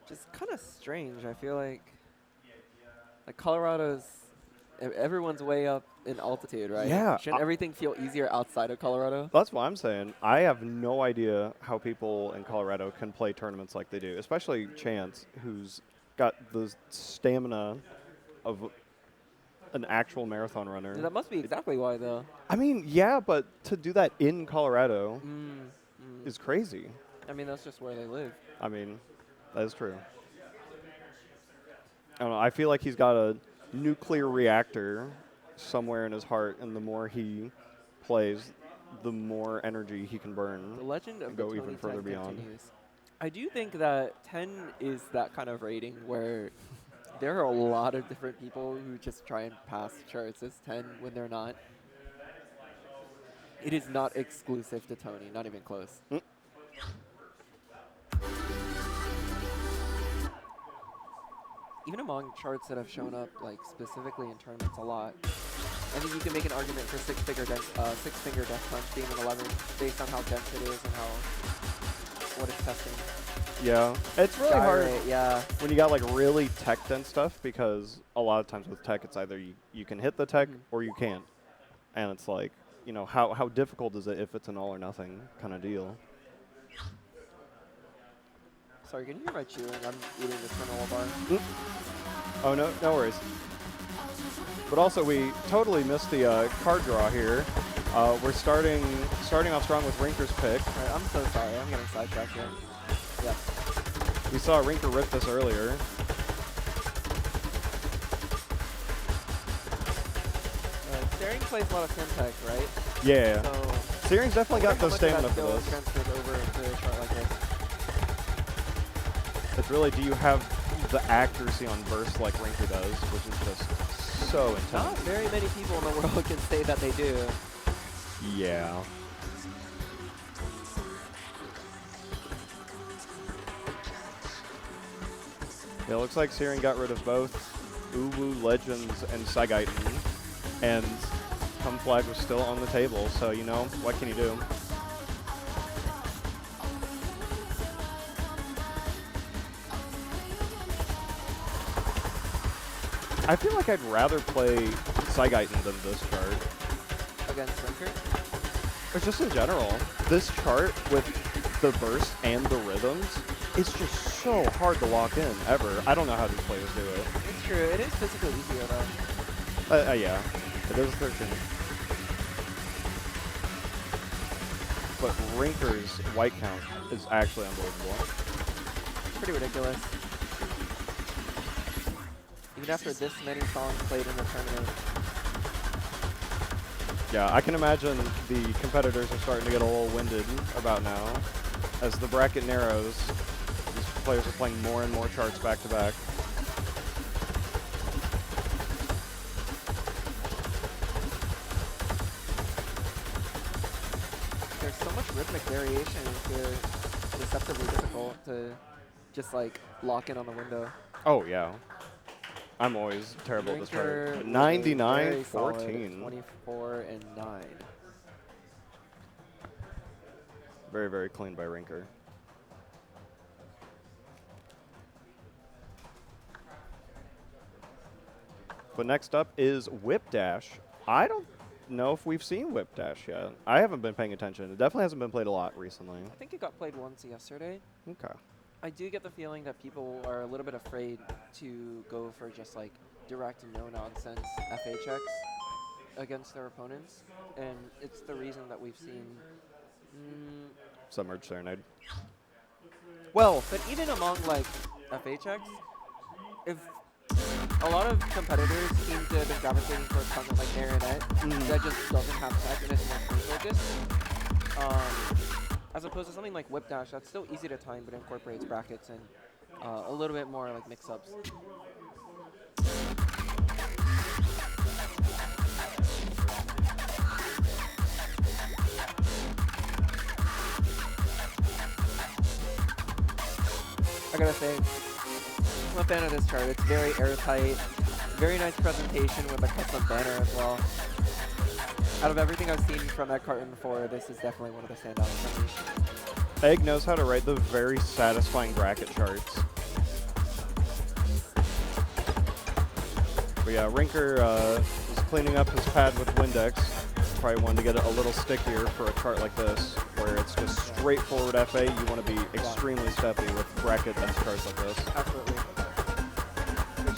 Just kind of strange. I feel like Colorado's everyone's way up in altitude, right? Yeah, Shouldn't everything feel easier outside of Colorado? that's what I'm saying. I have no idea how people in Colorado can play tournaments like they do, especially Chance, who's got the stamina of an actual marathon runner. That must be exactly why, though. I mean, yeah, but to do that in Colorado Mm, is crazy. I mean, that's just where they live. I mean, that is true. I don't know. I feel like he's got a nuclear reactor somewhere in his heart, and the more he plays, the more energy he can burn The legend of and the go Tony even 10 further beyond. continues. I do think that 10 is that kind of rating where there are a lot of different people who just try and pass charts as 10 when they're not. It is not exclusive to Tony, not even close. Mm. Even among charts that have shown up like specifically in tournaments a lot, I think you can make an argument for six-finger death punch being an 11 based on how dense it is and how what it's testing. Yeah, it's really hard Gyrate, yeah. when you got like really tech dense stuff, because a lot of times with tech, it's either you can hit the tech or you can't, and it's like, you know, how difficult is it if it's an all or nothing kind of deal? Sorry, can you hear my chewing? I'm eating this granola bar. Oh, no worries. But also, we totally missed the card draw here. We're starting off strong with Rynker's pick. All right, I'm so sorry. I'm getting sidetracked here. Yeah. We saw Rynker rip this earlier. CERiNG plays a lot of Syntech, right? Yeah. So CERiNG's definitely got the stamina for this. this. Transfers over into a chart like this. It's really, do you have the accuracy on burst like Rynker does, which is just so intense. Not very many people in the world can say that they do. Yeah. It looks like CERiNG got rid of both Uwu Legends and Saigaiten, and Hum Flag was still on the table, so, you know, what can you do? I feel like I'd rather play Saigaiten than this chart. Against Rynker? Or just in general. This chart with the burst and the rhythms, it's just so hard to lock in, ever. I don't know how these players do it. It's true. It is physically easier, though. Yeah. It is 13. But Rynker's white count is actually unbelievable. Pretty ridiculous. Even after this many songs played in the tournament. Yeah, I can imagine the competitors are starting to get a little winded about now. As the bracket narrows, these players are playing more and more charts back to back. There's so much rhythmic variation, it's deceptively difficult to just like lock in on the window. Oh, yeah. I'm always terrible at this Rynker part. with a 99, very solid 14. 24 and 9. Very, very clean by Rynker. But next up is Whip Dash. I don't know if we've seen Whip Dash yet. I haven't been paying attention. It definitely hasn't been played a lot recently. I think it got played once yesterday. Okay. I do get the feeling that people are a little bit afraid to go for just like direct and no-nonsense FA checks against their opponents, and it's the reason that we've seen. Submerged Serenade. Well, but even among like FA checks, if a lot of competitors seem to have been gravitating towards something like Marionette that just doesn't have tech and is more free focused. As opposed to something like Whip Dash, that's still easy to time, but incorporates brackets and a little bit more like mix-ups. I gotta say, I'm a fan of this chart. It's very airtight, very nice presentation with a custom banner as well. Out of everything I've seen from that carton before, this is definitely one of the standouts for me. Egg knows how to write the very satisfying bracket charts. But yeah, Rynker is cleaning up his pad with Windex. Probably wanted to get it a little stickier for a chart like this, where it's just straightforward FA. You want to be extremely steppy with bracket-dense charts like this. Absolutely. Which,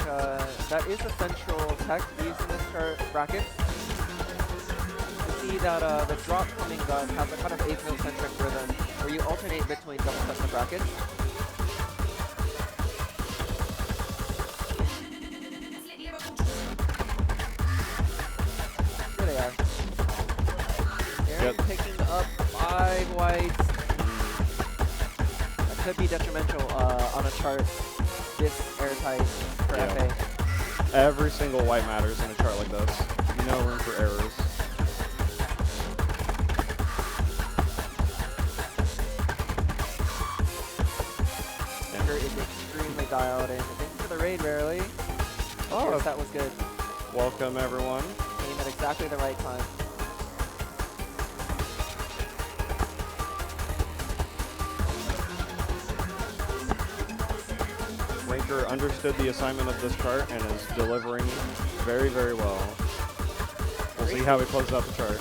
that is the central tech used in this chart bracket. You see that the drop coming gun has a kind of asymmetric rhythm where you alternate between double sets and brackets. Here they are. Aaron picking up 5 whites. That could be detrimental on a chart this airtight for FA. Every single white matters in a chart like this. No room for errors. Rynker is extremely dialed in. Thank you for the raid, Rarely. Oh, yes, that was good. Welcome, everyone. Came at exactly the right time. Rynker understood the assignment of this chart and is delivering very, very well. We'll see how he closes out the chart.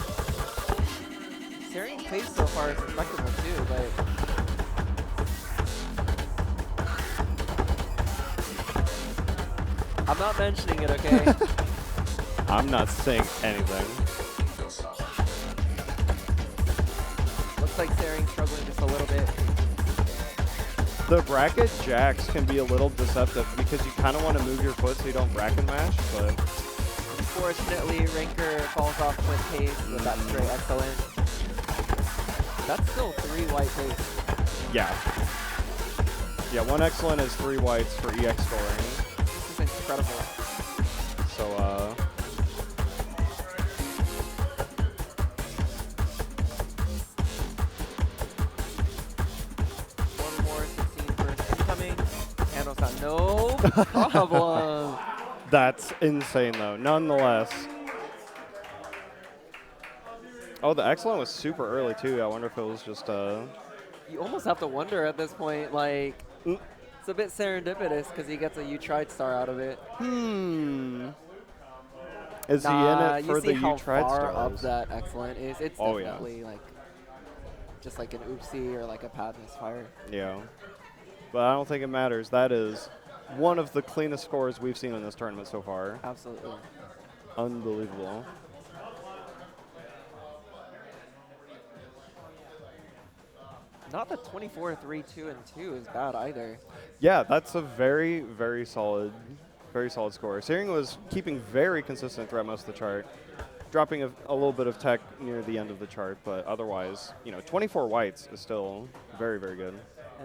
CERiNG pace so far is respectable too, but I'm not mentioning it, okay? I'm not saying anything. Looks like CERiNG struggling just a little bit. The bracket jacks can be a little deceptive because you kind of want to move your foot so you don't bracket mash, but Unfortunately, Rynker falls off with pace with that straight excellent. That's still 3 white pace. yeah. Yeah, 1 excellent is 3 whites for EX scoring. This is incredible. So, One more 16 first incoming. Handles that, no problem. that's insane, though, nonetheless. Oh, the excellent was super early, too. I wonder if it was just, You almost have to wonder at this point, like, it's a bit serendipitous because he gets a You Tried star out of it. Is he in it for you see the how You Tried far stars? up that excellent is. It's Oh, yeah. definitely like just like an oopsie or like a pad misfire. Yeah. But I don't think it matters. That is one of the cleanest scores we've seen in this tournament so far. Absolutely. Unbelievable. Not the 24, 3, 2, and 2 is bad either. Yeah, that's a very, very solid score. CERiNG was keeping very consistent throughout most of the chart, dropping a little bit of tech near the end of the chart, but otherwise, 24 whites is still very, very good.